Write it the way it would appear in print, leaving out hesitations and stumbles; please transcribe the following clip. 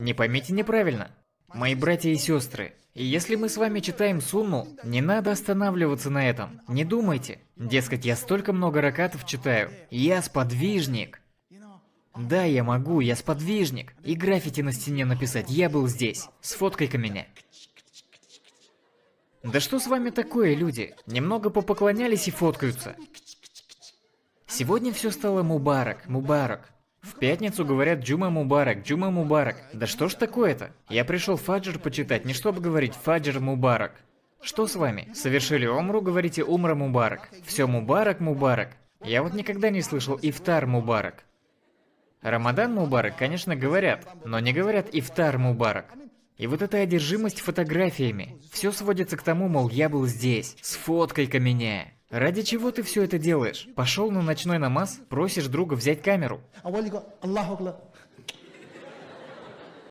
Не поймите неправильно. Мои братья и сестры, и если мы с вами читаем сунну, не надо останавливаться на этом. Не думайте, дескать, я столько много ракатов читаю. Я сподвижник. Да, я могу, я сподвижник. И граффити на стене написать «Я был здесь». Сфоткай-ка меня. Да что с вами такое, люди? Немного попоклонялись и фоткаются. Сегодня все стало Мубарак, Мубарак. В пятницу говорят Джума Мубарак, Джума Мубарак. Да что ж такое-то? Я пришел фаджр почитать, не чтобы говорить фаджр Мубарак. Что с вами? Совершили умру, говорите умра Мубарак. Все Мубарак, Мубарак. Я вот никогда не слышал ифтар Мубарак. Рамадан Мубарак, конечно, говорят, но не говорят ифтар Мубарак. И вот эта одержимость фотографиями. Все сводится к тому, мол, я был здесь, сфоткай-ка меня. Ради чего ты все это делаешь? Пошел на ночной намаз, просишь друга взять камеру.